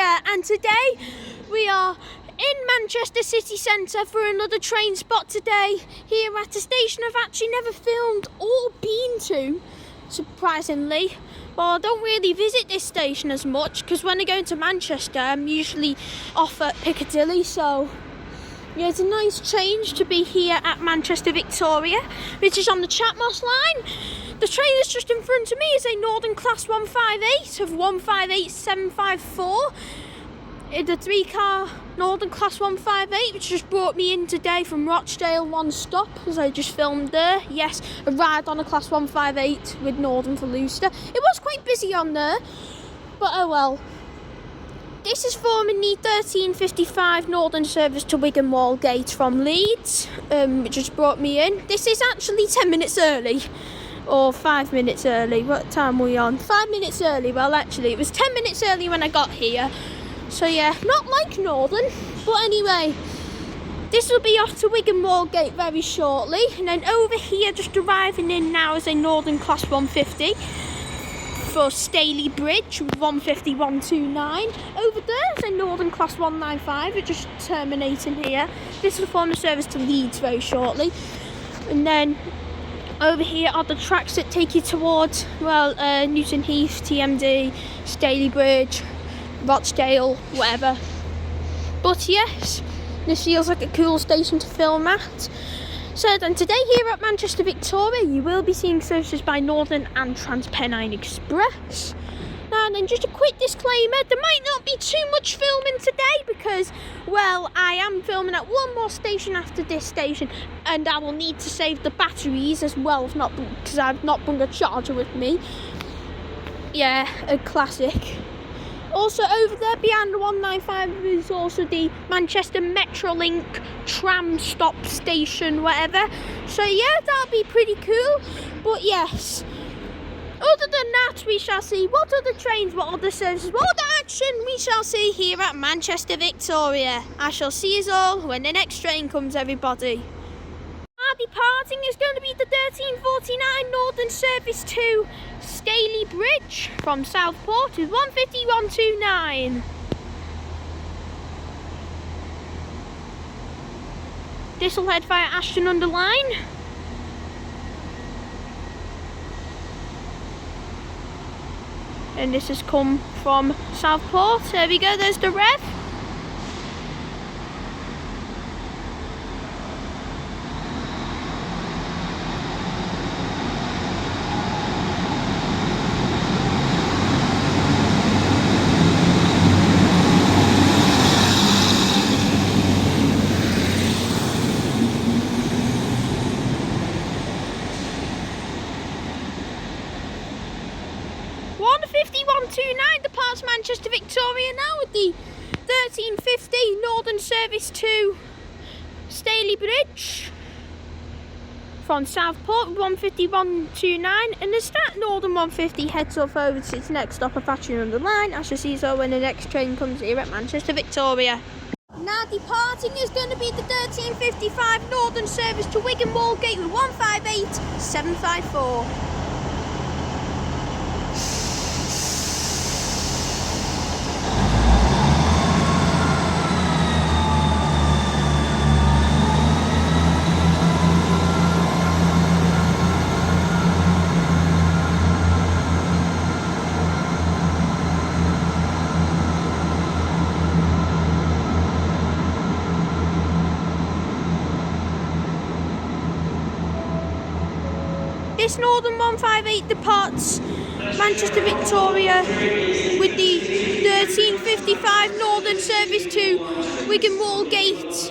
Yeah, and today we are in Manchester city centre for another Trainspott today. Here at a station I've actually never filmed or been to, surprisingly. Well, I don't really visit this station as much because when I go into Manchester I'm usually off at Piccadilly, so yeah, it's a nice change to be here at Manchester Victoria, which is on the Chatmoss line. The train that's just in front of me is a Northern Class 158 of 158754. It's a 3-car Northern Class 158, which just brought me in today from Rochdale one stop, as I just filmed there. Yes, a ride on a Class 158 with Northern for Leicester. It was quite busy on there, but oh well. This is forming the 13:55 Northern service to Wigan Wallgate from Leeds, which just brought me in. This is actually 10 minutes early, or 5 minutes early. What time are we on? 5 minutes early. Well, actually, it was 10 minutes early when I got here. So yeah, not like Northern. But anyway, this will be off to Wigan Wallgate very shortly. And then over here, just arriving in now, is a Northern Class 150. For Staley Bridge with 15129. Over there is a Northern Class 195, which is terminating here. This will form a service to Leeds very shortly. And then over here are the tracks that take you towards, well, Newton Heath, TMD, Staley Bridge, Rochdale, whatever. But yes, this feels like a cool station to film at. So then today here at Manchester Victoria you will be seeing services by Northern and Transpennine Express. Now then, just a quick disclaimer, there might not be too much filming today because, well, I am filming at one more station after this station and I will need to save the batteries as well, if not because I've not brought a charger with me. Yeah, a classic. Also over there behind the 195 is also the Manchester Metrolink tram stop station, whatever. So yeah, that'll be pretty cool. But yes, other than that, we shall see what other trains, what other services, what other action we shall see here at Manchester Victoria. I shall see us all when the next train comes, everybody. Our departing is going to be the 1349 Northern service to Staley Bridge from Southport with 15129. This will head via Ashton-under-Lyne. And this has come from Southport. There we go, there's the rev. Departs Manchester Victoria now with the 1350 Northern service to Staley Bridge from Southport with 15129, and as that Northern 150 heads off over to its next stop of Ashton-under-Lyne, I shall see so when the next train comes here at Manchester Victoria. Now departing is going to be the 1355 Northern service to Wigan Wallgate with 158754. This Northern 158 departs Manchester Victoria with the 1355 Northern service to Wigan Wallgate,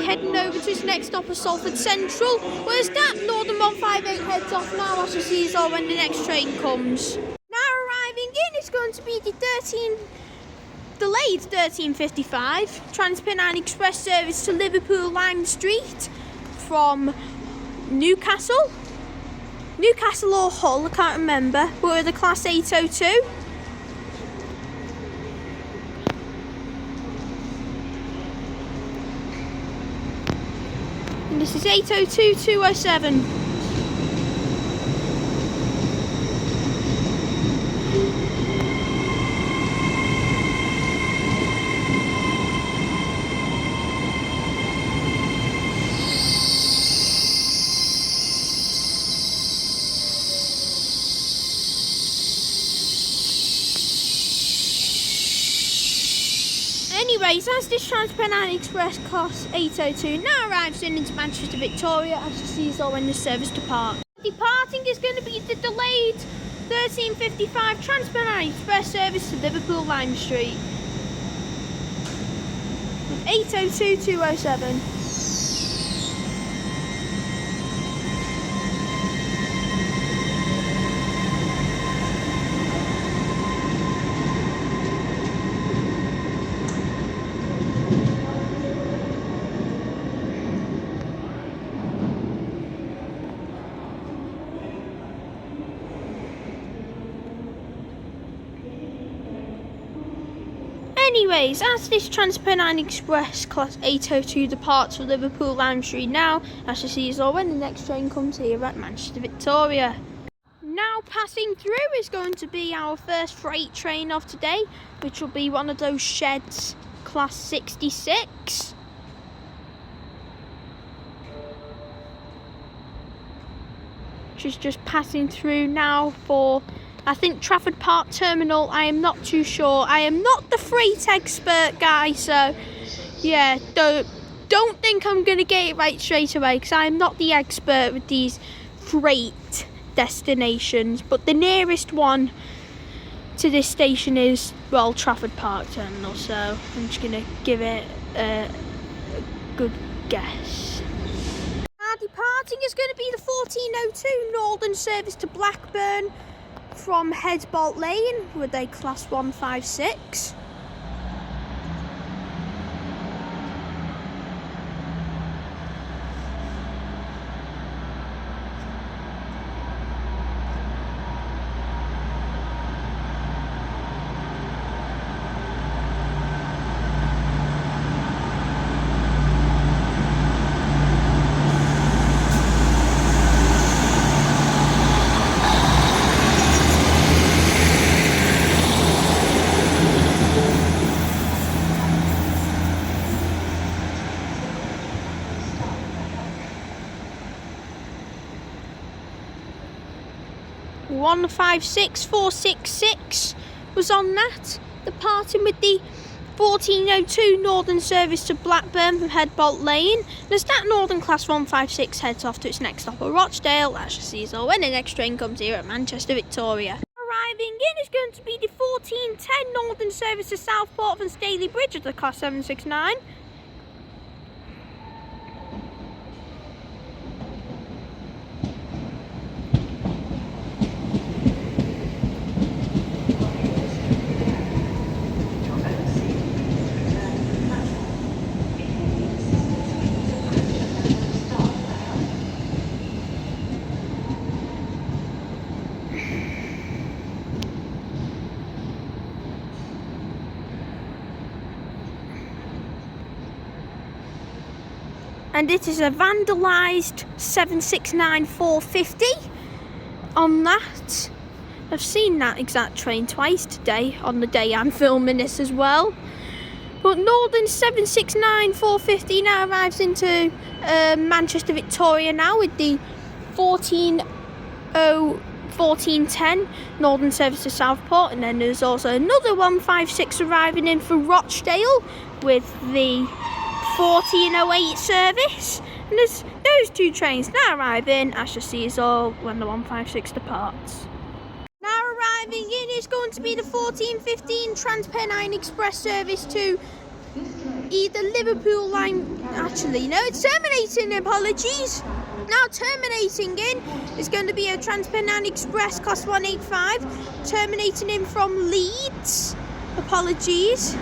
heading over to its next stop of Salford Central. Whereas that Northern 158 heads off now, I shall see us all when the next train comes. Now arriving in is going to be the delayed 1355 Transpennine Express service to Liverpool Lime Street from Newcastle or Hull, I can't remember, but we're the Class 802. And this is 802-207. Anyways, as this Transpennine Express class 802 now arrives into Manchester Victoria, as you see is all when the service departs. Departing is going to be the delayed 13:55 Transpennine Express service to Liverpool Lime Street. 802-207. Anyways, as this Transpennine Express class 802 departs for Liverpool Lime Street now, as you see is all when the next train comes here at Manchester Victoria. Now passing through is going to be our first freight train of today, which will be one of those sheds class 66. Which is just passing through now for, I think, Trafford Park Terminal. I am not too sure. I am not the freight expert guy, so yeah, don't think I'm going to get it right straight away, because I'm not the expert with these freight destinations. But the nearest one to this station is, well, Trafford Park Terminal, so I'm just going to give it a good guess. Our departing is going to be the 1402 Northern service to Blackburn from Headbolt Lane with a class 156. One 56466 was on that, departing with the 1402 Northern service to Blackburn from Headbolt Lane. And as that Northern class 156 heads off to its next stop at Rochdale, as you see, so when the next train comes here at Manchester Victoria. Arriving in is going to be the 1410 Northern service to Southport from Staley Bridge at the class 769. And it is a vandalised 769-450 on that. I've seen that exact train twice today, on the day I'm filming this as well. But Northern 769-450 now arrives into Manchester Victoria now with the 1410 Northern service to Southport. And then there's also another 156 arriving in for Rochdale with the 1408 service, and there's those two trains now arriving, as you see is all when the 156 departs. Now arriving in is going to be the 1415 Transpennine Express service to either Liverpool Line, actually no, it's terminating, apologies. Now terminating in is going to be a Transpennine Express class 185, terminating in from Leeds, apologies.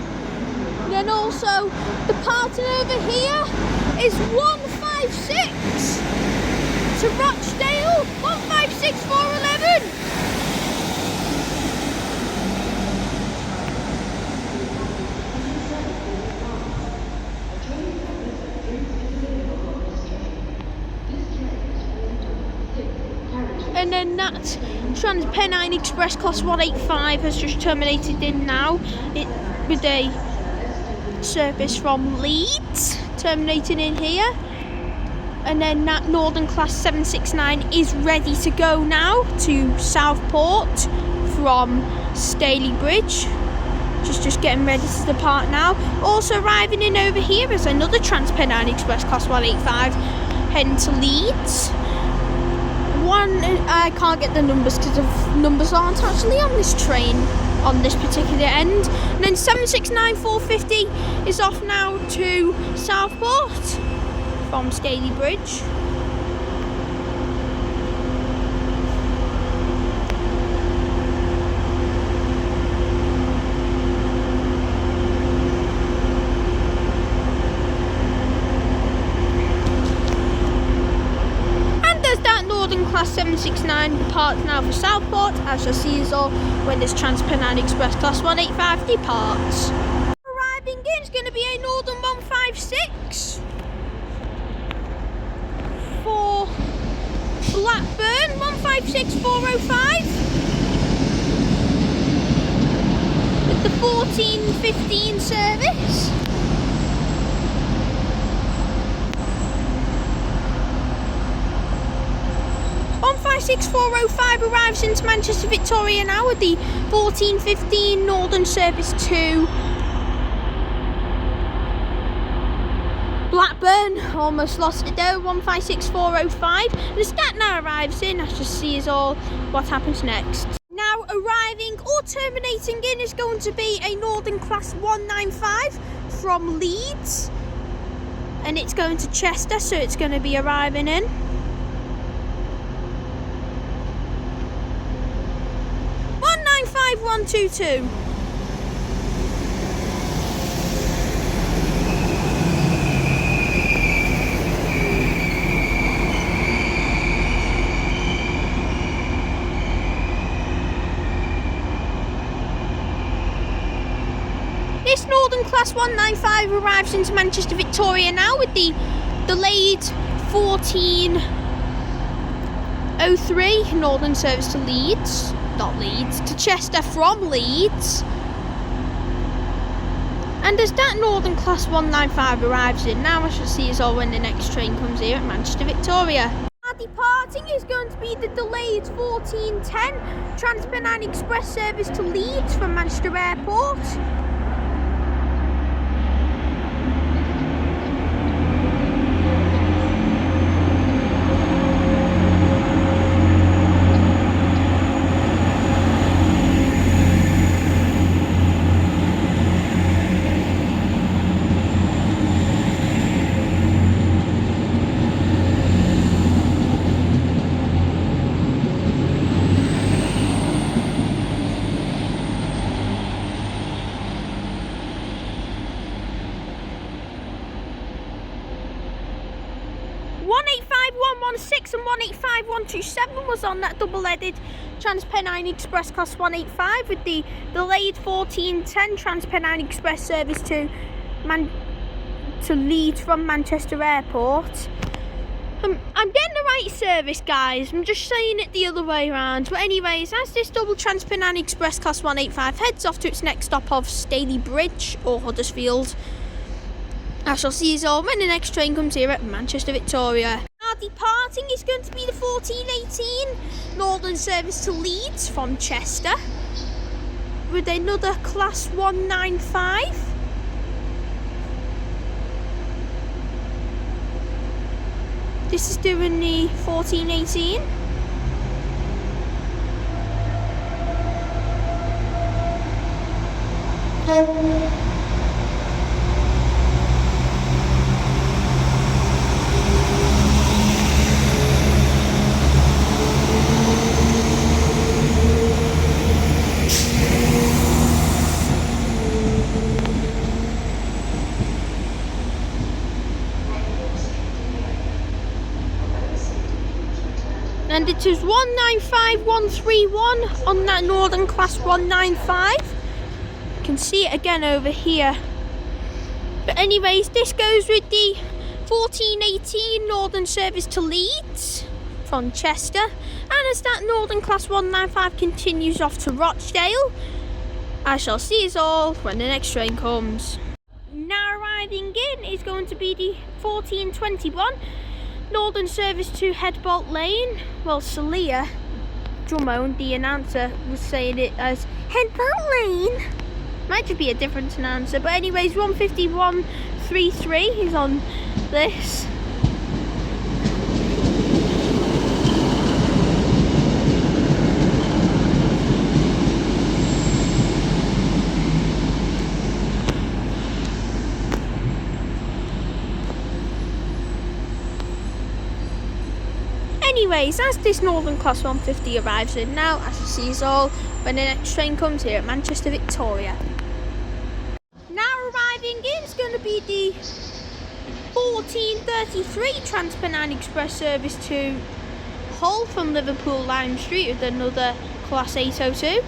Then also departing over here is 156 to Rochdale, 156411. And then that Transpennine Express class 185 has just terminated in now with a service from Leeds, terminating in here. And then that Northern class 769 is ready to go now to Southport from Staley Bridge. Just getting ready to depart now. Also arriving in over here is another Transpennine Express Class 185 heading to Leeds. I can't get the numbers because the numbers aren't actually on this train on this particular end. And then 769450 is off now to Southport from Staley Bridge. Northern Class 769 departs now for Southport. I shall see us all when this Transpennine Express Class 185 departs. Arriving in is going to be a Northern 156 for Blackburn, 156405 with the 14:15 service. 156-405 arrives into Manchester Victoria now with the 14:15 Northern service to Blackburn. Almost lost it though. 156-405. The stat now arrives in. Let's just see is all what happens next. Now arriving or terminating in is going to be a Northern Class 195 from Leeds, and it's going to Chester, so it's going to be arriving in. 122. This Northern Class 195 arrives into Manchester Victoria now with the delayed 14:03 Northern service to Leeds. Not Leeds, to Chester from Leeds. And as that Northern Class 195 arrives in, now I shall see us all when the next train comes here at Manchester Victoria. Our departing is going to be the delayed 14:10 Transpennine Express service to Leeds from Manchester Airport. And 185-127 was on that double-headed Transpennine Express Class 185 with the delayed 14:10 Transpennine Express service to Leeds from Manchester Airport. I'm getting the right service, guys. I'm just saying it the other way around. But anyways, as this double Transpennine Express Class 185 heads off to its next stop of Staley Bridge or Huddersfield, I shall see you all when the next train comes here at Manchester Victoria. Our departing is going to be the 14:18 Northern service to Leeds from Chester with another Class 195. This is doing the 14:18. And it is 195-131 on that Northern Class 195. You can see it again over here. But anyways, this goes with the 14:18 Northern service to Leeds from Chester. And as that Northern Class 195 continues off to Rochdale, I shall see us all when the next train comes. Now arriving in is going to be the 14:21 Northern service to Headbolt Lane. Well, Celia Drummond, the announcer, was saying it as Headbolt Lane. Might just be a different announcer, but anyways, 15133 is on this. Anyways, as this Northern Class 150 arrives in now, as you see us all, when the next train comes here at Manchester Victoria. Now arriving in is going to be the 1433 Transpennine Express service to Hull from Liverpool Lime Street with another Class 802.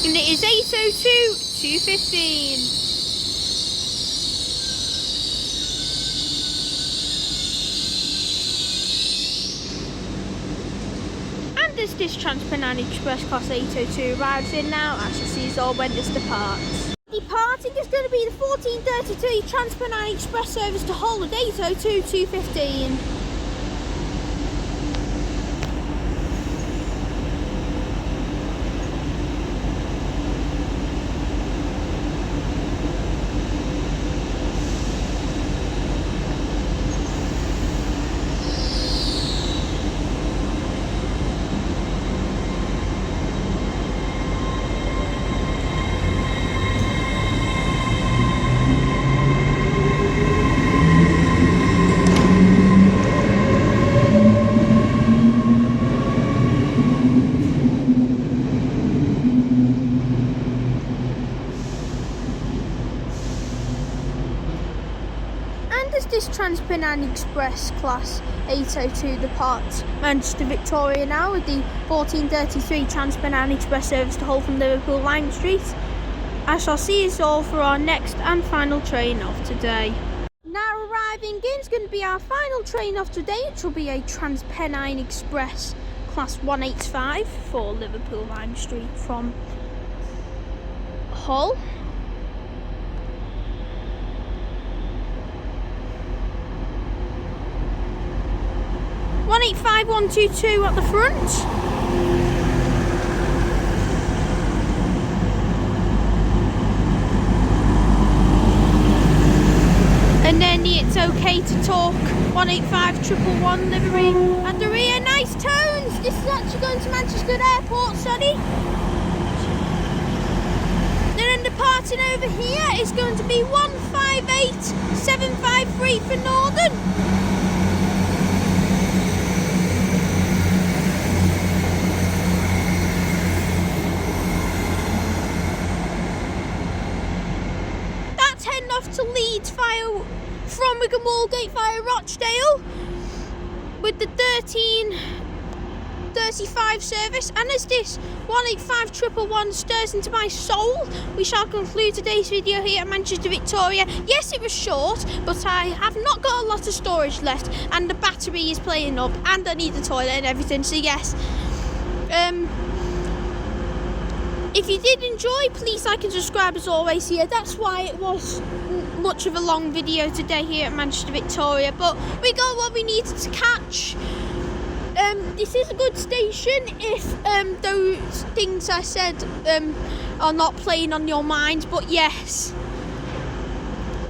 And it is 802 215. And as this Transpennine Express Class 802 arrives in now, as you see, is all when this departs. Departing is going to be the 1433 Transpennine Express service to Hull at 802 215. As this Transpennine Express Class 802 departs Manchester Victoria now with the 1433 Transpennine Express service to Hull from Liverpool Lime Street, I shall see us all for our next and final train of today. Now arriving in is going to be our final train of today, which will be a Transpennine Express Class 185 for Liverpool Lime Street from Hull. 185122 at the front. And then the It's Okay to Talk 185111 livery at the rear. Nice tones. This is actually going to Manchester Airport, sorry. Then departing over here is going to be 158753 for Northern. Heading off to Leeds via from Wigan Wallgate via Rochdale with the 1335 service. And as this 185111 stirs into my soul, we shall conclude today's video here at Manchester Victoria. Yes, it was short, but I have not got a lot of storage left, and the battery is playing up, and I need the toilet and everything. So yes. If you did enjoy, please like and subscribe as always here. That's why it was much of a long video today here at Manchester Victoria, but we got what we needed to catch. This is a good station if those things I said are not playing on your mind, but yes.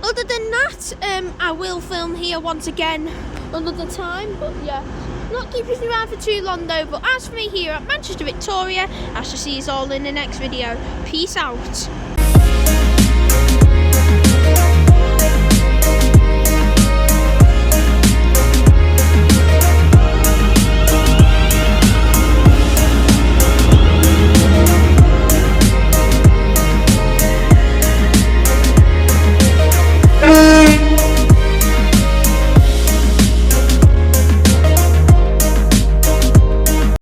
Other than that, I will film here once again another time, but yeah. Not keeping you around for too long though, but as for me here at Manchester Victoria, I shall see you all in the next video. Peace out.